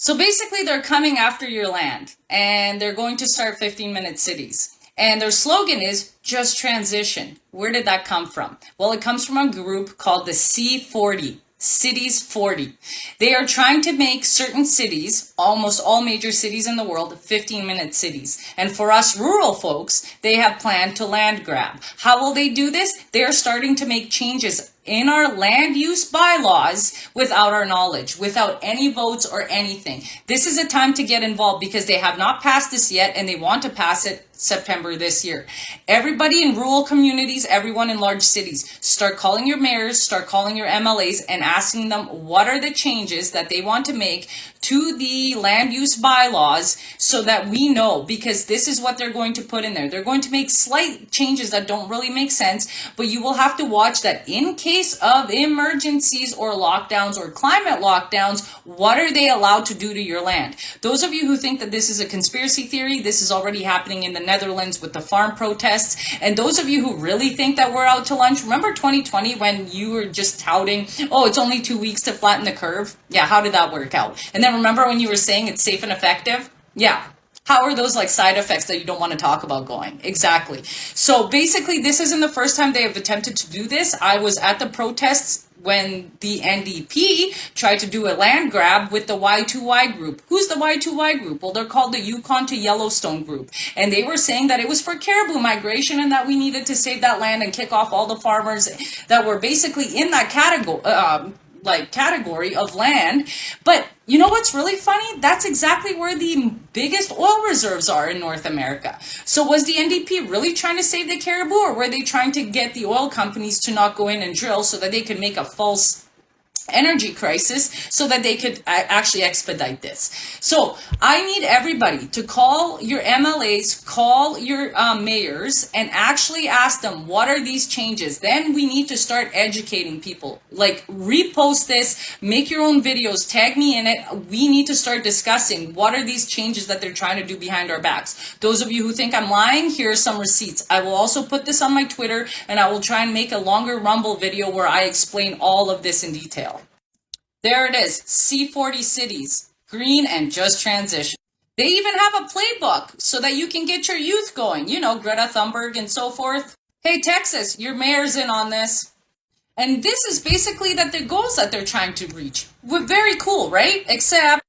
So basically, they're coming after your land, and they're going to start 15-minute cities. And their slogan is just transition. Where did that come from? Well, it comes from a group called the C40. Cities 40. They are trying to make certain cities, almost all major cities in the world, 15-minute cities. And for us rural folks, they have planned to land grab. How will they do this? They are starting to make changes in our land use bylaws without our knowledge, without any votes or anything. This is a time to get involved because they have not passed this yet and they want to pass it September this year. Everybody in rural communities, everyone in large cities, start calling your mayors, start calling your MLAs and asking them what are the changes that they want to make to the land use bylaws so that we know, because this is what they're going to put in there. They're going to make slight changes that don't really make sense, but you will have to watch that in case of emergencies or lockdowns or climate lockdowns, what are they allowed to do to your land? Those of you who think that this is a conspiracy theory, this is already happening in the Netherlands with the farm protests. And those of you who really think that we're out to lunch, remember 2020 when you were just touting, oh, it's only 2 weeks to flatten the curve? Yeah, how did that work out? And then remember when you were saying it's safe and effective? Yeah. How are those like side effects that you don't want to talk about going? Exactly. So basically, this isn't the first time they have attempted to do this. I was at the protests when the NDP tried to do a land grab with the Y2Y group. Who's the Y2Y group? Well, they're called the Yukon to Yellowstone group. And they were saying that it was for caribou migration and that we needed to save that land and kick off all the farmers that were basically in that category of land. But you know what's really funny? That's exactly where the biggest oil reserves are in North America. So was the NDP really trying to save the caribou, or were they trying to get the oil companies to not go in and drill so that they could make a false energy crisis so that they could actually expedite this? So I need everybody to call your MLAs, call your mayors, and actually ask them, what are these changes? Then we need to start educating people. Like, repost this, make your own videos, tag me in it. We need to start discussing what are these changes that they're trying to do behind our backs. Those of you who think I'm lying, here are some receipts. I will also put this on my Twitter, and I will try and make a longer Rumble video where I explain all of this in detail. There it is, C40 cities, green and just transition. They even have a playbook so that you can get your youth going. You know, Greta Thunberg and so forth. Hey, Texas, your mayor's in on this. And this is basically the goals that they're trying to reach. Very cool, right? Except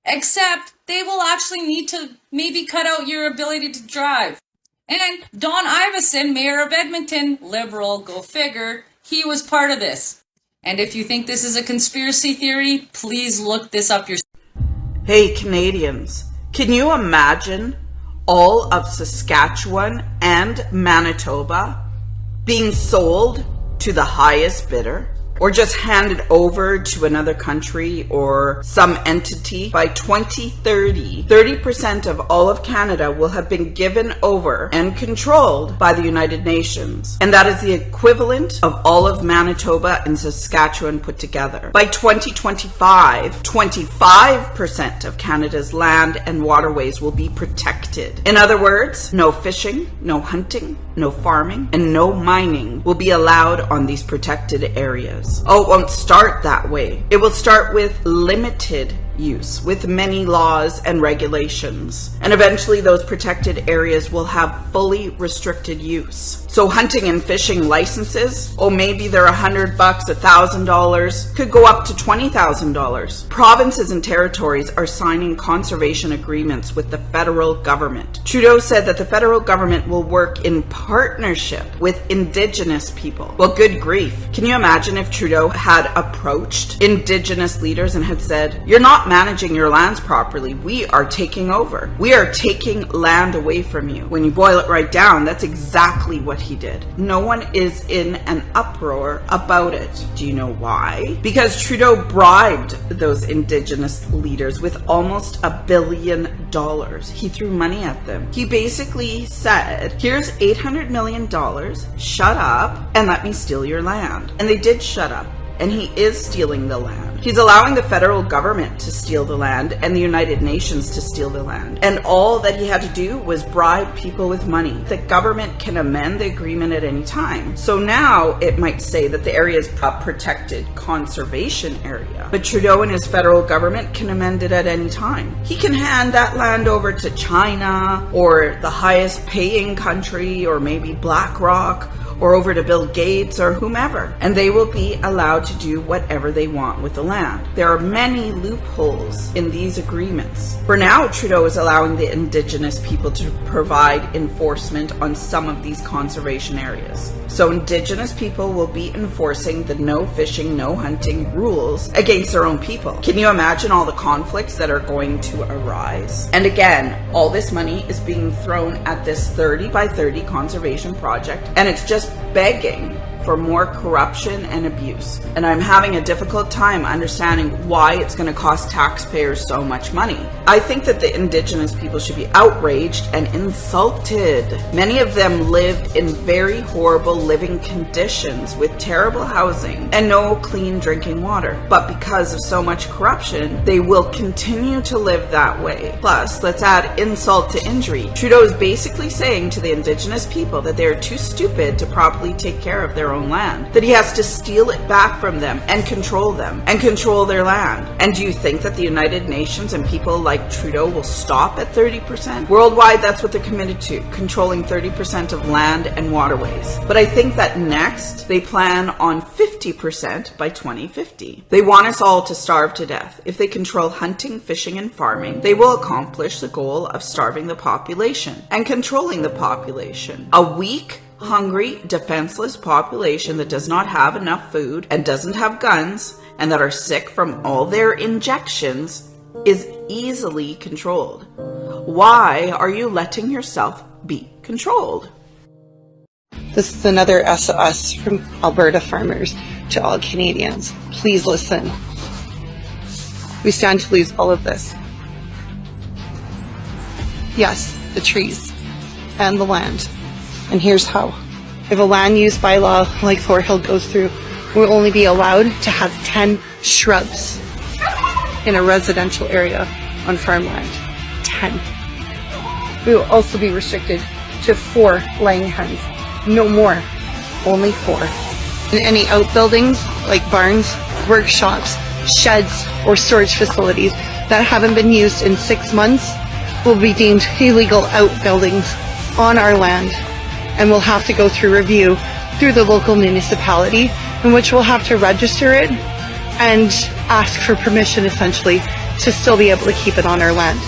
they will actually need to maybe cut out your ability to drive. And Don Iveson, mayor of Edmonton, liberal, go figure, he was part of this. And if you think this is a conspiracy theory, please look this up yourself. Hey Canadians, can you imagine all of Saskatchewan and Manitoba being sold to the highest bidder? Or just handed over to another country or some entity? By 2030, 30% of all of Canada will have been given over and controlled by the United Nations. And that is the equivalent of all of Manitoba and Saskatchewan put together. By 2025, 25% of Canada's land and waterways will be protected. In other words, no fishing, no hunting, no farming, and no mining will be allowed on these protected areas. Oh, it won't start that way. It will start with limited use, with many laws and regulations. And eventually those protected areas will have fully restricted use. So hunting and fishing licenses, oh, maybe they're $100, $1,000, could go up to $20,000. Provinces and territories are signing conservation agreements with the federal government. Trudeau said that the federal government will work in partnership with Indigenous people. Well, good grief. Can you imagine if Trudeau had approached Indigenous leaders and had said, you're not managing your lands properly. We are taking over. We are taking land away from you. When you boil it right down, that's exactly what he did. No one is in an uproar about it. Do you know why? Because Trudeau bribed those Indigenous leaders with almost $1 billion. He threw money at them. He basically said, here's $800 million, shut up and let me steal your land. And they did shut up. And he is stealing the land. He's allowing the federal government to steal the land and the United Nations to steal the land. And all that he had to do was bribe people with money. The government can amend the agreement at any time. So now it might say that the area is a protected conservation area. But Trudeau and his federal government can amend it at any time. He can hand that land over to China or the highest paying country or maybe BlackRock or over to Bill Gates or whomever, and they will be allowed to do whatever they want with the land. There are many loopholes in these agreements. For now, Trudeau is allowing the Indigenous people to provide enforcement on some of these conservation areas. So Indigenous people will be enforcing the no fishing, no hunting rules against their own people. Can you imagine all the conflicts that are going to arise? And again, all this money is being thrown at this 30 by 30 conservation project, and it's just begging for more corruption and abuse. And I'm having a difficult time understanding why it's going to cost taxpayers so much money. I think that the Indigenous people should be outraged and insulted. Many of them live in very horrible living conditions with terrible housing and no clean drinking water. But because of so much corruption, they will continue to live that way. Plus, let's add insult to injury. Trudeau is basically saying to the Indigenous people that they are too stupid to properly take care of their own land, that he has to steal it back from them and control their land. And do you think that the United Nations and people like Trudeau will stop at 30%? Worldwide, that's what they're committed to, controlling 30% of land and waterways. But I think that next they plan on 50% by 2050. They want us all to starve to death. If they control hunting, fishing, and farming, they will accomplish the goal of starving the population and controlling the population. A weak, hungry, defenseless population that does not have enough food and doesn't have guns and that are sick from all their injections is easily controlled. Why are you letting yourself be controlled? This is another SOS from Alberta farmers to all Canadians. Please listen. We stand to lose all of this. Yes, the trees and the land. And here's how. If a land use bylaw like Thorhill goes through, we'll only be allowed to have 10 shrubs in a residential area on farmland. 10. We will also be restricted to 4 laying hens. No more. Only 4. And any outbuildings like barns, workshops, sheds, or storage facilities that haven't been used in 6 months will be deemed illegal outbuildings on our land, and we'll have to go through review through the local municipality, in which we'll have to register it and ask for permission essentially to still be able to keep it on our land.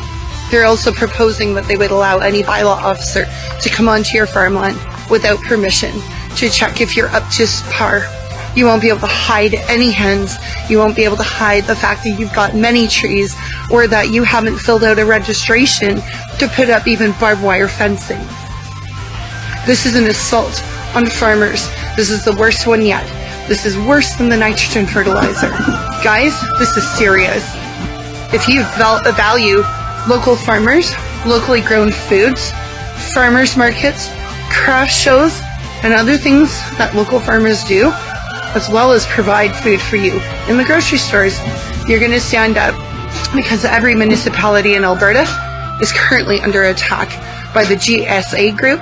They're also proposing that they would allow any bylaw officer to come onto your farmland without permission to check if you're up to par. You won't be able to hide any hens. You won't be able to hide the fact that you've got many trees or that you haven't filled out a registration to put up even barbed wire fencing. This is an assault on farmers. This is the worst one yet. This is worse than the nitrogen fertilizer. Guys, this is serious. If you value local farmers, locally grown foods, farmers markets, craft shows, and other things that local farmers do, as well as provide food for you in the grocery stores, you're going to stand up, because every municipality in Alberta is currently under attack by the GSA group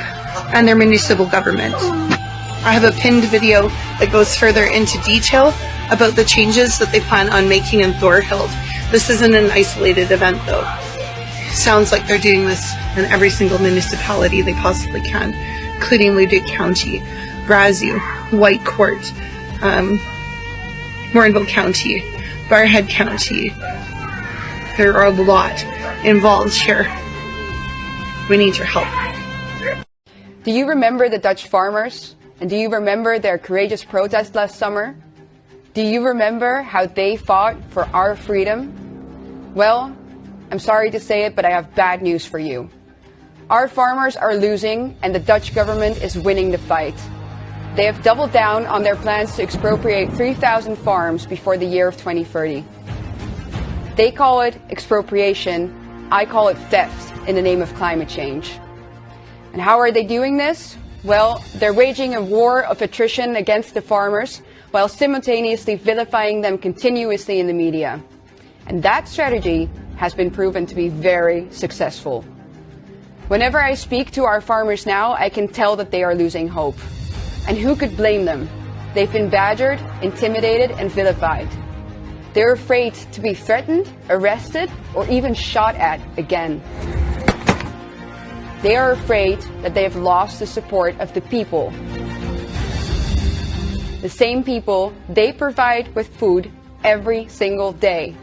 and their municipal government. I have a pinned video that goes further into detail about the changes that they plan on making in Thorhill. This isn't an isolated event though. Sounds like they're doing this in every single municipality they possibly can, including Leduc County, Brazeau, Whitecourt, Morinville County, Barrhead County. There are a lot involved here. We need your help. Do you remember the Dutch farmers? And do you remember their courageous protest last summer? Do you remember how they fought for our freedom? Well, I'm sorry to say it, but I have bad news for you. Our farmers are losing, and the Dutch government is winning the fight. They have doubled down on their plans to expropriate 3,000 farms before the year of 2030. They call it expropriation. I call it theft in the name of climate change. And how are they doing this? Well, they're waging a war of attrition against the farmers while simultaneously vilifying them continuously in the media. And that strategy has been proven to be very successful. Whenever I speak to our farmers now, I can tell that they are losing hope. And who could blame them? They've been badgered, intimidated, and vilified. They're afraid to be threatened, arrested, or even shot at again. They are afraid that they have lost the support of the people. The same people they provide with food every single day.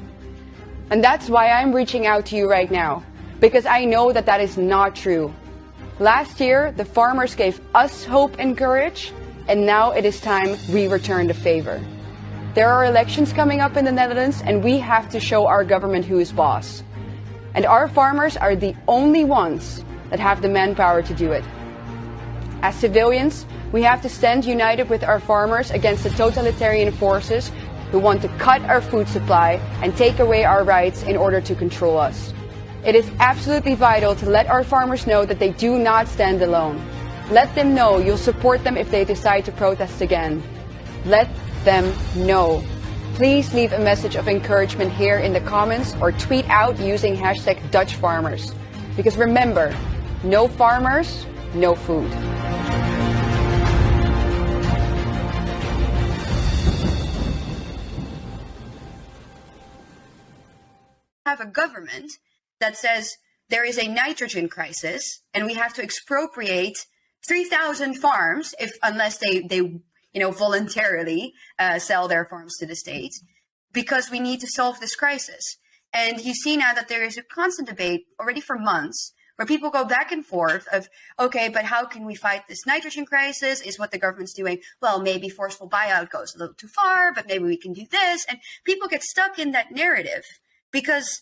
And that's why I'm reaching out to you right now, because I know that that is not true. Last year, the farmers gave us hope and courage, and now it is time we return the favor. There are elections coming up in the Netherlands, and we have to show our government who is boss. And our farmers are the only ones that have the manpower to do it. As civilians, we have to stand united with our farmers against the totalitarian forces who want to cut our food supply and take away our rights in order to control us. It is absolutely vital to let our farmers know that they do not stand alone. Let them know you'll support them if they decide to protest again. Let them know. Please leave a message of encouragement here in the comments or tweet out using hashtag #DutchFarmers. Because remember, no farmers, no food. Have a government that says there is a nitrogen crisis and we have to expropriate 3,000 farms unless they voluntarily sell their farms to the state, because we need to solve this crisis. And you see now that there is a constant debate already for months where people go back and forth of, okay, but how can we fight this nitrogen crisis? Is what the government's doing, well, maybe forceful buyout goes a little too far, but maybe we can do this. And people get stuck in that narrative because,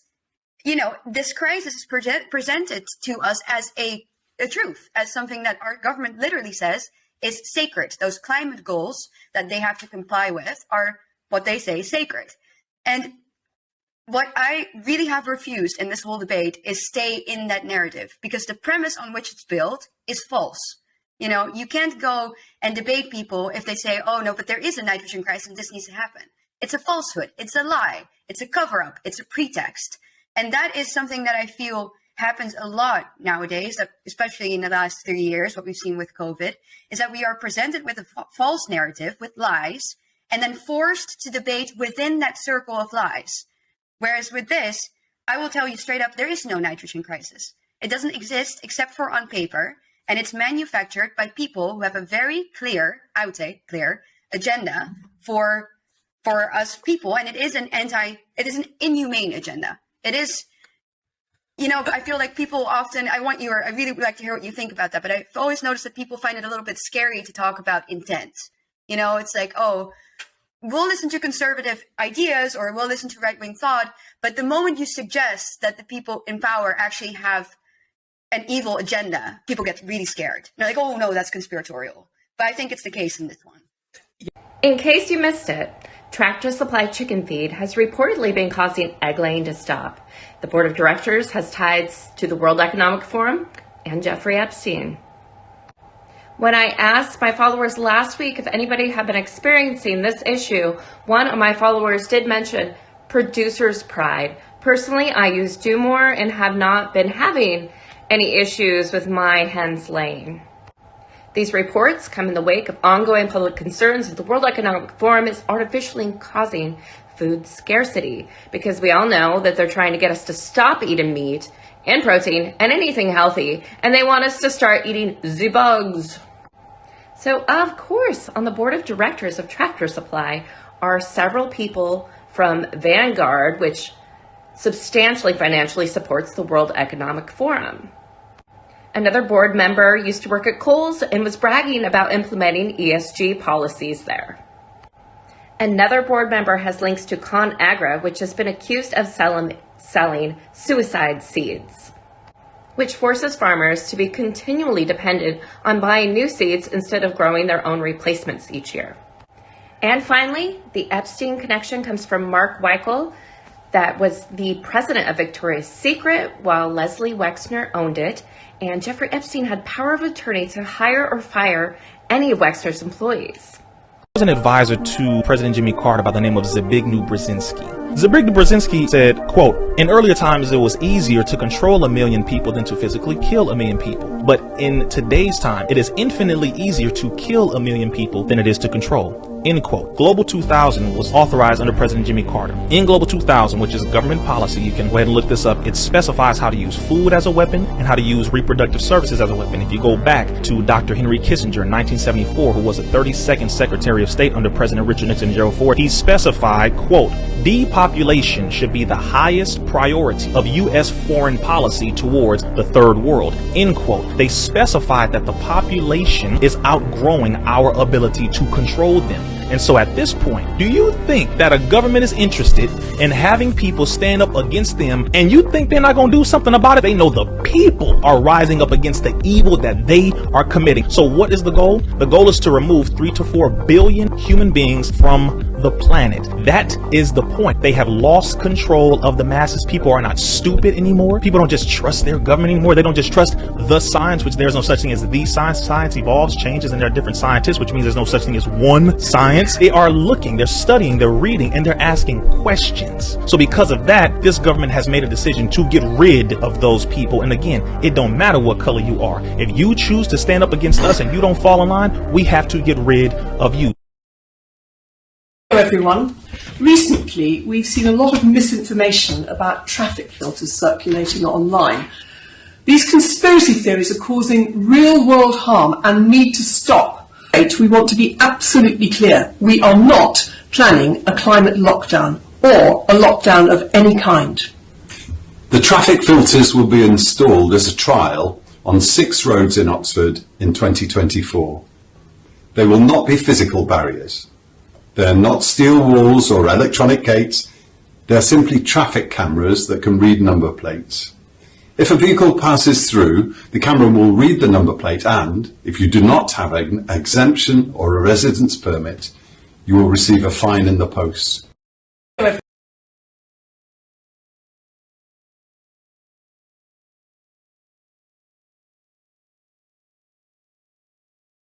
this crisis is presented to us as a truth, as something that our government literally says is sacred. Those climate goals that they have to comply with are what they say is sacred. And what I really have refused in this whole debate is stay in that narrative, because the premise on which it's built is false. You can't go and debate people if they say, oh no, but there is a nitrogen crisis and this needs to happen. It's a falsehood. It's a lie. It's a cover-up. It's a pretext. And that is something that I feel happens a lot nowadays, especially in the last 3 years, what we've seen with COVID, is that we are presented with a false narrative, with lies, and then forced to debate within that circle of lies. Whereas with this, I will tell you straight up, there is no nitrogen crisis. It doesn't exist except for on paper, and it's manufactured by people who have a very clear, I would say clear, agenda for us people, and it is an inhumane agenda. It is, I feel like people often, I really would like to hear what you think about that, but I've always noticed that people find it a little bit scary to talk about intent. It's like, oh, we'll listen to conservative ideas or we'll listen to right-wing thought, but the moment you suggest that the people in power actually have an evil agenda, people get really scared. They're like, oh no, that's conspiratorial. But I think it's the case in this one. In case you missed it, Tractor Supply Chicken Feed has reportedly been causing egg laying to stop. The board of directors has ties to the World Economic Forum and Jeffrey Epstein. When I asked my followers last week if anybody had been experiencing this issue, one of my followers did mention producer's pride. Personally, I use Do More and have not been having any issues with my hens laying. These reports come in the wake of ongoing public concerns that the World Economic Forum is artificially causing food scarcity, because we all know that they're trying to get us to stop eating meat and protein and anything healthy, and they want us to start eating the bugs. So, of course, on the board of directors of Tractor Supply are several people from Vanguard, which substantially financially supports the World Economic Forum. Another board member used to work at Kohl's and was bragging about implementing ESG policies there. Another board member has links to ConAgra, which has been accused of selling suicide seeds, which forces farmers to be continually dependent on buying new seeds instead of growing their own replacements each year. And finally, the Epstein connection comes from Mark Weichel, that was the president of Victoria's Secret while Leslie Wexner owned it, and Jeffrey Epstein had power of attorney to hire or fire any of Wexner's employees. Was an advisor to President Jimmy Carter by the name of Zbigniew Brzezinski. Zbigniew Brzezinski said, quote, "In earlier times it was easier to control 1 million people than to physically kill 1 million people. But in today's time, it is infinitely easier to kill 1 million people than it is to control." End quote. Global 2000 was authorized under President Jimmy Carter. In Global 2000, which is government policy, you can go ahead and look this up, it specifies how to use food as a weapon and how to use reproductive services as a weapon. If you go back to Dr. Henry Kissinger in 1974, who was the 32nd Secretary of State under President Richard Nixon and Gerald Ford, he specified, quote, "Depopulation should be the highest priority of U.S. foreign policy towards the third world." End quote. They specified that the population is outgrowing our ability to control them. And so at this point, do you think that a government is interested in having people stand up against them, and you think they're not going to do something about it? They know the people are rising up against the evil that they are committing. So what is the goal? The goal is to remove 3 to 4 billion human beings from the planet. That is the point. They have lost control of the masses. People are not stupid anymore. People don't just trust their government anymore. They don't just trust the science, which there's no such thing as the science. Science evolves, changes, and there are different scientists, which means there's no such thing as one science. They are looking, they're studying, they're reading, and they're asking questions. So because of that, this government has made a decision to get rid of those people. And again, it don't matter what color you are. If you choose to stand up against us and you don't fall in line, we have to get rid of you. Hello everyone. Recently, we've seen a lot of misinformation about traffic filters circulating online. These conspiracy theories are causing real-world harm and need to stop. We want to be absolutely clear. We are not planning a climate lockdown or a lockdown of any kind. The traffic filters will be installed as a trial on 6 roads in Oxford in 2024. They will not be physical barriers. They're not steel walls or electronic gates. They're simply traffic cameras that can read number plates. If a vehicle passes through, the camera will read the number plate, and if you do not have an exemption or a residence permit, you will receive a fine in the post.